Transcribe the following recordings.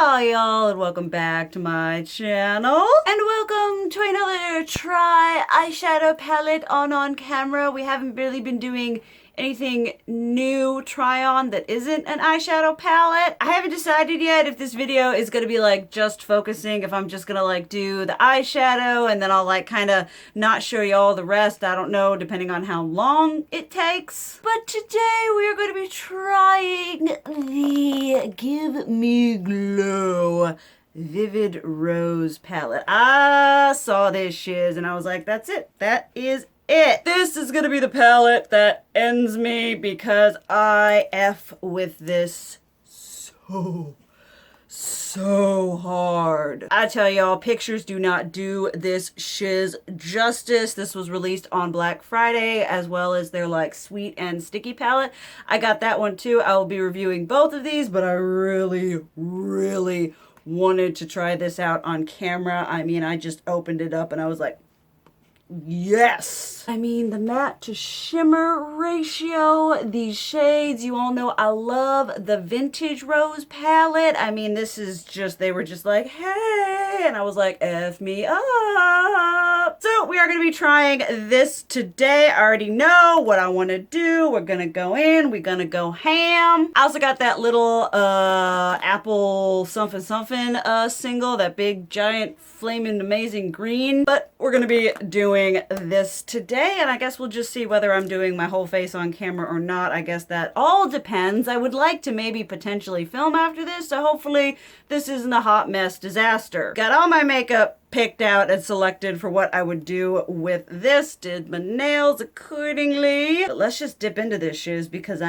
Hi y'all, and welcome back to my channel. And welcome to another try eyeshadow palette on camera. We haven't really been doing anything new try on that isn't an eyeshadow palette. I haven't decided yet if this video is gonna be like just focusing, if I'm just gonna like do the eyeshadow and then I'll like kind of not show y'all the rest. I don't know, depending on how long it takes. But today we are going to be trying the Give Me Glow Vivid Rose palette. I saw this shiz and I was like, that's it. That is it. This is gonna be the palette that ends me because I F with this so hard. I tell y'all, pictures do not do this shiz justice. This was released on Black Friday as well as their like sweet and sticky palette. I got that one too. I will be reviewing both of these, but I really wanted to try this out on camera. I mean, I just opened it up and I was like, yes! I mean, the matte to shimmer ratio, these shades, you all know I love the Vintage Rose palette. I mean, this is just, they were just like, hey, and I was like, F me up. So we are going to be trying this today. I already know what I want to do. We're going to go in, we're going to go ham. I also got that little apple something single, that big giant flaming amazing green, but we're going to be doing this today, and I guess we'll just see whether I'm doing my whole face on camera or not. I guess that all depends. I would like to maybe potentially film after this, so hopefully this isn't a hot mess disaster. Got all my makeup picked out and selected for what I would do with this. Did my nails accordingly. But let's just dip into this shiz because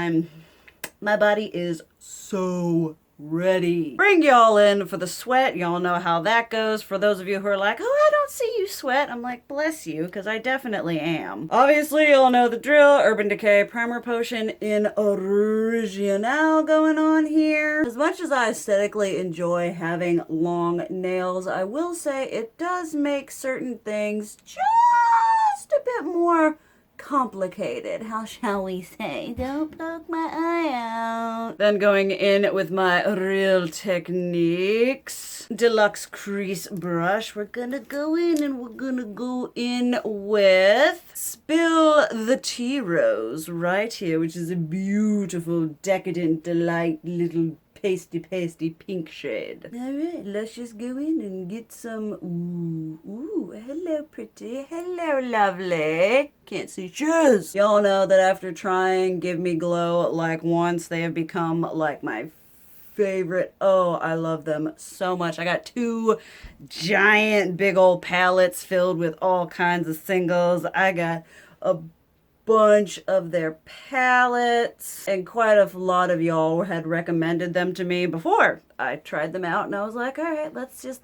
my body is so ready. Bring y'all in for the sweat. Y'all know how that goes. For those of you who are like, oh, I don't see you sweat, I'm like, bless you, because I definitely am. Obviously, y'all know the drill. Urban Decay Primer Potion in Original going on here. As much as I aesthetically enjoy having long nails, I will say it does make certain things just a bit more complicated, how shall we say? Don't poke my eye out. Then going in with my Real Techniques Deluxe Crease Brush, we're gonna go in and we're gonna go in with Spill the Tea Rose right here, which is a beautiful, decadent, delight little pasty pink shade. All right, let's just go in and get some. Ooh, hello pretty, hello lovely. Can't see shoes. Y'all know that after trying Give Me Glow like once, they have become like my favorite. Oh, I love them so much. I got two giant big old palettes filled with all kinds of singles. I got a bunch of their palettes, and quite a lot of y'all had recommended them to me before I tried them out, and I was like, all right, let's just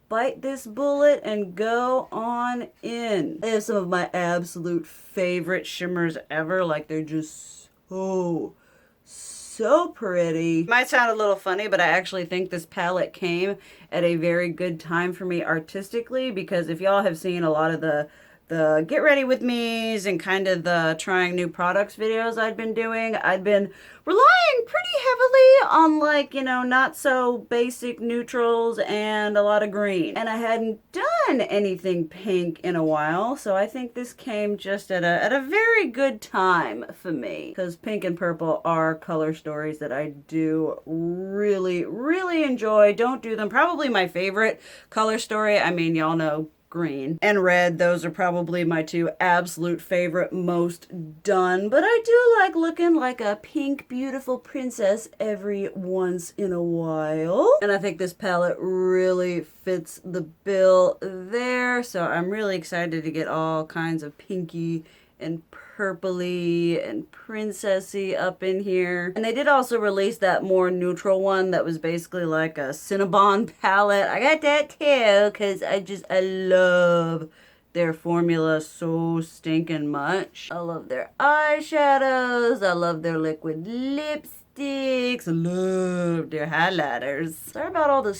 bite this bullet and go on in. They have some of my absolute favorite shimmers ever. Like, they're just so pretty. Might sound a little funny, but I actually think this palette came at a very good time for me artistically, because if y'all have seen a lot of the get ready with me's and kind of the trying new products videos I'd been doing, I'd been relying pretty heavily on, like, you know, not so basic neutrals and a lot of green. And I hadn't done anything pink in a while, so I think this came just at a very good time for me, because pink and purple are color stories that I do really enjoy. Don't do them. Probably my favorite color story, I mean, y'all know green and red, those are probably my two absolute favorite, most done. But I do like looking like a pink beautiful princess every once in a while, and I think this palette really fits the bill there. So I'm really excited to get all kinds of pinky and purpley and princessy up in here. And they did also release that more neutral one that was basically like a Cinnabon palette. I got that too because I love their formula so stinking much. I love their eyeshadows. I love their liquid lipsticks. I love their highlighters. Sorry about all the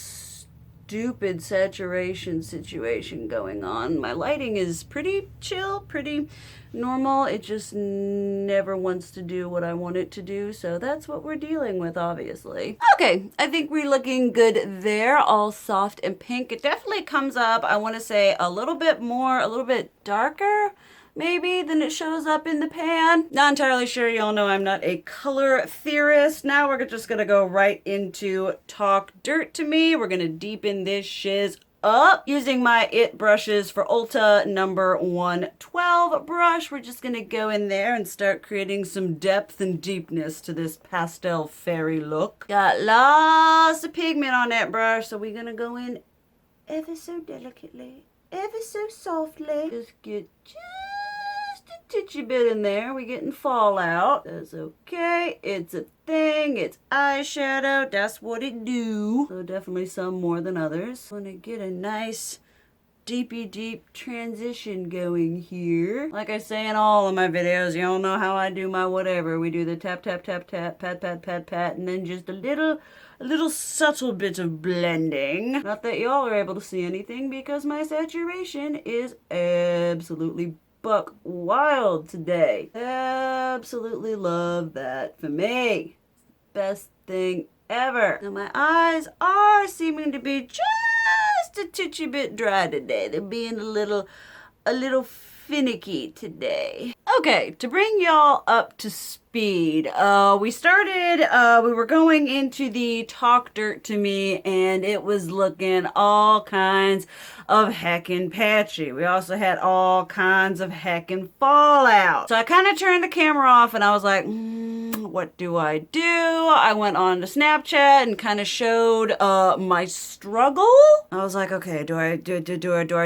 stupid saturation situation going on. My lighting is pretty chill, pretty normal. It just never wants to do what I want it to do, so that's what we're dealing with, obviously. Okay, I think we're looking good there, all soft and pink. It definitely comes up, I want to say, a little bit more, a little bit darker maybe than it shows up in the pan. Not entirely sure. Y'all know I'm not a color theorist. Now we're just gonna go right into Talk Dirt to Me. We're gonna deepen this shiz up using my It brushes for Ulta number 112 brush. We're just gonna go in there and start creating some depth and deepness to this pastel fairy look. Got lots of pigment on that brush, so we're gonna go in ever so delicately, ever so softly. Just get a titchy bit in there. We're getting fallout. That's okay. It's a thing. It's eyeshadow. That's what it do. So definitely some more than others. Want to get a nice deep transition going here. Like I say in all of my videos, y'all know how I do my whatever. We do the tap, tap, tap, tap, pat, pat, pat, pat, and then just a little subtle bit of blending. Not that y'all are able to see anything because my saturation is absolutely buck wild today. Absolutely love that for me. Best thing ever. Now my eyes are seeming to be just a titchy bit dry today. They're being a little finicky today. Okay, to bring y'all up to speed, we were going into the Talk Dirt to Me, and it was looking all kinds of heckin' patchy. We also had all kinds of heckin' fallout. So I kind of turned the camera off and I was like, what do I do? I went on to Snapchat and kind of showed my struggle. I was like, okay, do I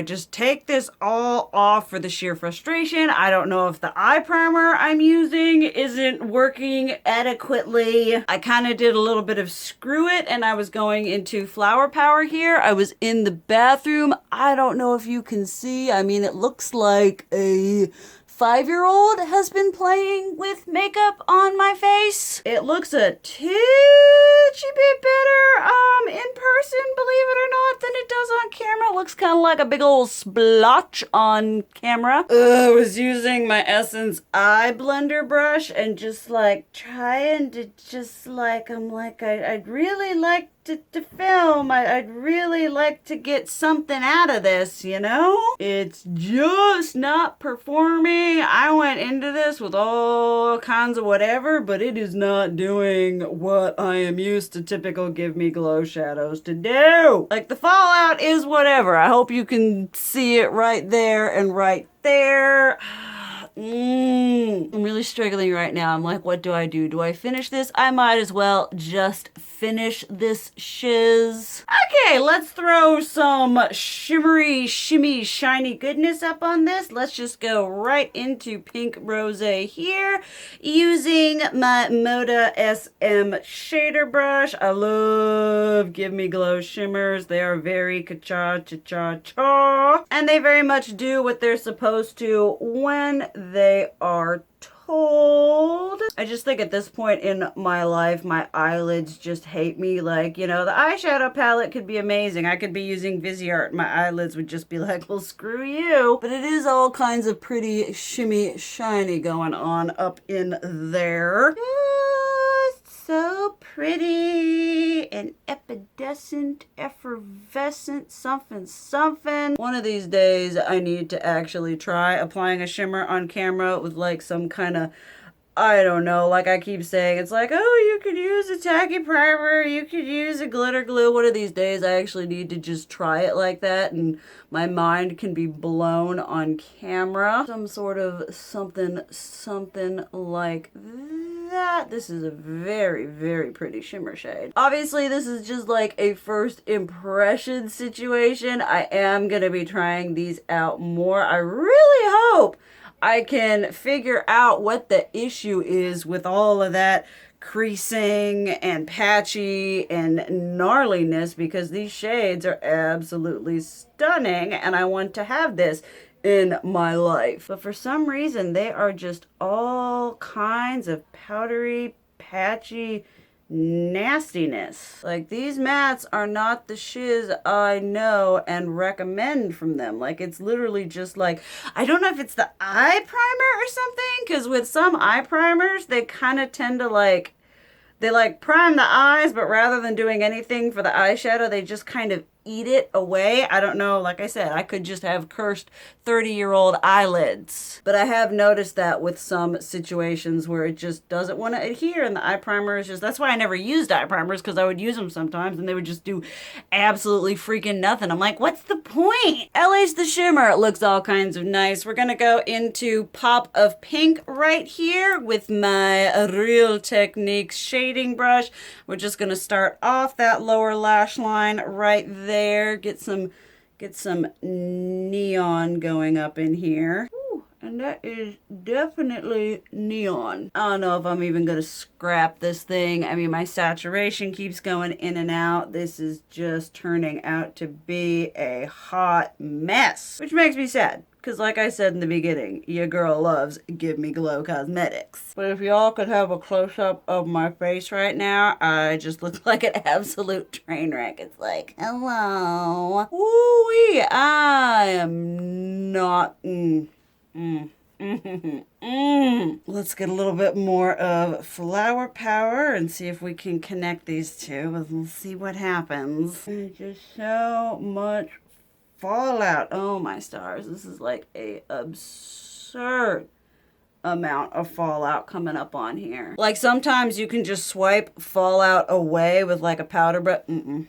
just take this all off for the sheer frustration? I don't know if the eye primer I'm using isn't working adequately. I kind of did a little bit of screw it, and I was going into Flower Power here. I was in the bathroom. I don't know if you can see. I mean, it looks like a 5-year-old has been playing with makeup on my face. It looks a titchy bit better in person, believe it or not, than it does on camera. It looks kind of like a big old splotch on camera. I was using my Essence eye blender brush and just like trying to I'd really like to film. I'd really like to get something out of this, you know? It's just not performing. I went into this with all kinds of whatever, but it is not doing what I am used to typical Give Me Glow shadows to do. Like, the fallout is whatever. I hope you can see it right there and right there. I'm really struggling right now. I'm like, what do I do? Do I finish this? I might as well just finish this shiz. Okay, let's throw some shimmery, shimmy, shiny goodness up on this. Let's just go right into Pink Rosé here using my Moda SM shader brush. I love Give Me Glow shimmers. They are very ka-cha-cha-cha-cha. And they very much do what they're supposed to when they are told. I just think at this point in my life, my eyelids just hate me. Like, you know, the eyeshadow palette could be amazing. I could be using Viseart. My eyelids would just be like, well, screw you. But it is all kinds of pretty shimmy, shiny going on up in there. Just so pretty and epidescent, effervescent, something. One of these days, I need to actually try applying a shimmer on camera with like some kind of, I don't know, like I keep saying, it's like, oh, you could use a tacky primer, you could use a glitter glue. One of these days, I actually need to just try it like that, and my mind can be blown on camera. Some sort of something like that. This is a very, very pretty shimmer shade. Obviously, this is just like a first impression situation. I am going to be trying these out more. I really hope I can figure out what the issue is with all of that creasing and patchy and gnarliness, because these shades are absolutely stunning and I want to have this in my life. But for some reason, they are just all kinds of powdery, patchy, nastiness. Like, these mattes are not the shiz I know and recommend from them. Like, it's literally just like, I don't know if it's the eye primer or something, because with some eye primers, they kind of tend to like, they like prime the eyes, but rather than doing anything for the eyeshadow, they just kind of eat it away. I don't know, like I said, I could just have cursed 30-year-old eyelids. But I have noticed that with some situations where it just doesn't want to adhere, and the eye primer is just, that's why I never used eye primers, because I would use them sometimes and they would just do absolutely freaking nothing. I'm like, what's the point? LA's the shimmer. It looks all kinds of nice. We're gonna go into Pop of Pink right here with my Real Techniques shading brush. We're just gonna start off that lower lash line right there. Get some neon going up in here. Ooh, and that is definitely neon. I don't know if I'm even gonna scrap this thing. I mean, my saturation keeps going in and out. This is just turning out to be a hot mess, which makes me sad. Because like I said in the beginning, your girl loves Give Me Glow Cosmetics. But if y'all could have a close-up of my face right now, I just look like an absolute train wreck. It's like, hello. Woo-wee, I am not... Let's get a little bit more of flower power and see if we can connect these two. We'll see what happens. There's just so much fallout. Oh my stars, this is like a absurd amount of fallout coming up on here. Like, sometimes you can just swipe fallout away with like a powder brush. I'm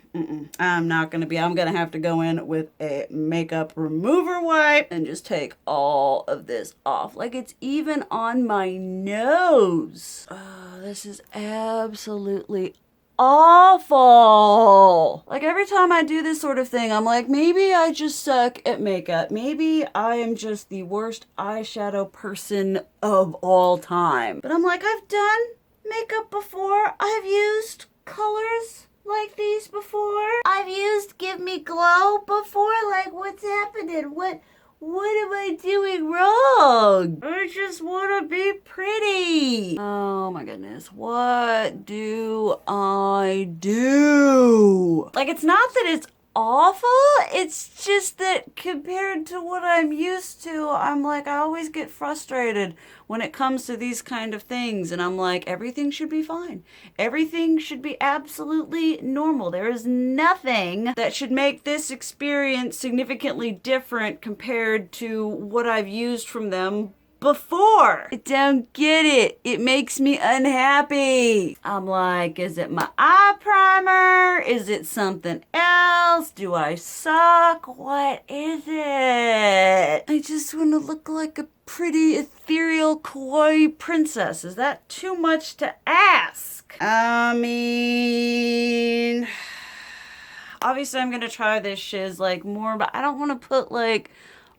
gonna have to go in with a makeup remover wipe and just take all of this off. Like, it's even on my nose. Oh, this is absolutely awful. Like, every time I do this sort of thing, I'm like, maybe I just suck at makeup. Maybe I am just the worst eyeshadow person of all time. But I'm like, I've done makeup before. I've used colors like these before. I've used Give Me Glow before. Like, what's happening? What am I doing wrong? I just want to be pretty. Oh my goodness. What do I do? Like, it's not that it's awful. It's just that compared to what I'm used to, I'm like, I always get frustrated when it comes to these kind of things. And I'm like, everything should be fine. Everything should be absolutely normal. There is nothing that should make this experience significantly different compared to what I've used from them before. I don't get it. It makes me unhappy. I'm like, is it my eye primer? Is it something else? Do I suck? What is it? I just want to look like a pretty ethereal kawaii princess. Is that too much to ask? I mean, obviously I'm gonna try this shiz like more, but I don't want to put like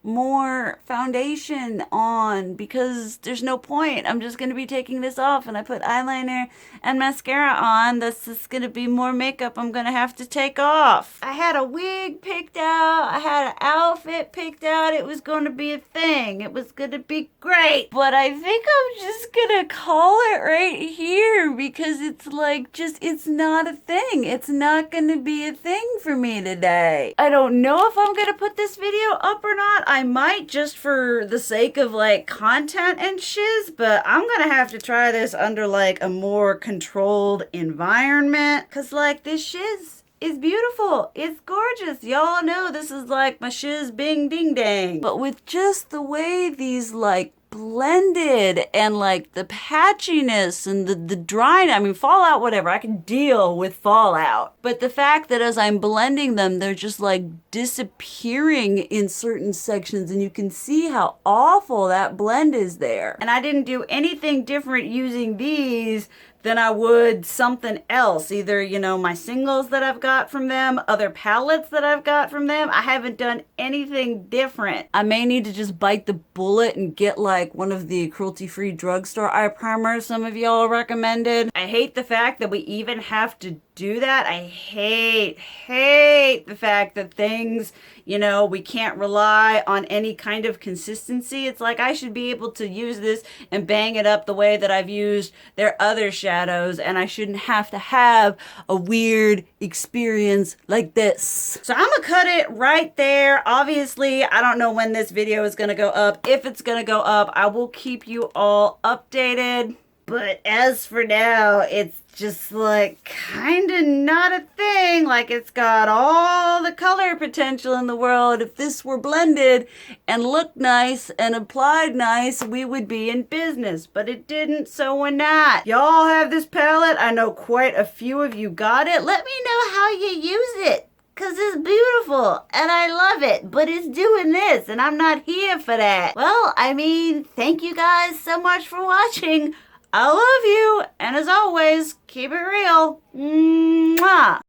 more foundation on because there's no point. I'm just going to be taking this off, and I put eyeliner and mascara on. That's just going to be more makeup I'm going to have to take off. I had a wig picked out. I had an outfit picked out. It was going to be a thing. It was going to be great. But I think I'm just going to call it right here because it's like just, it's not a thing. It's not going to be a thing for me today. I don't know if I'm going to put this video up or not. I might, just for the sake of like content and shiz, but I'm gonna have to try this under like a more controlled environment, cause like this shiz is beautiful. It's gorgeous. Y'all know this is like my shiz bing ding dang. But with just the way these like blended and like the patchiness and the drying, I mean, fallout, whatever, I can deal with fallout. But the fact that as I'm blending them, they're just like disappearing in certain sections, and you can see how awful that blend is there. And I didn't do anything different using these than I would something else. Either, you know, my singles that I've got from them, other palettes that I've got from them. I haven't done anything different. I may need to just bite the bullet and get like one of the cruelty-free drugstore eye primers some of y'all recommended. I hate the fact that we even have to do that. I hate the fact that things, you know, we can't rely on any kind of consistency. It's like I should be able to use this and bang it up the way that I've used their other shadows shadows, and I shouldn't have to have a weird experience like this. So I'm gonna cut it right there. Obviously, I don't know when this video is gonna go up. If it's gonna go up, I will keep you all updated. But as for now, it's just like kind of not a thing. Like, it's got all the color potential in the world. If this were blended and looked nice and applied nice, we would be in business. But it didn't, so we're not. Y'all have this palette. I know quite a few of you got it. Let me know how you use it, because it's beautiful and I love it, but it's doing this and I'm not here for that. Well, I mean, thank you guys so much for watching. I love you, and as always, keep it real. Mwah.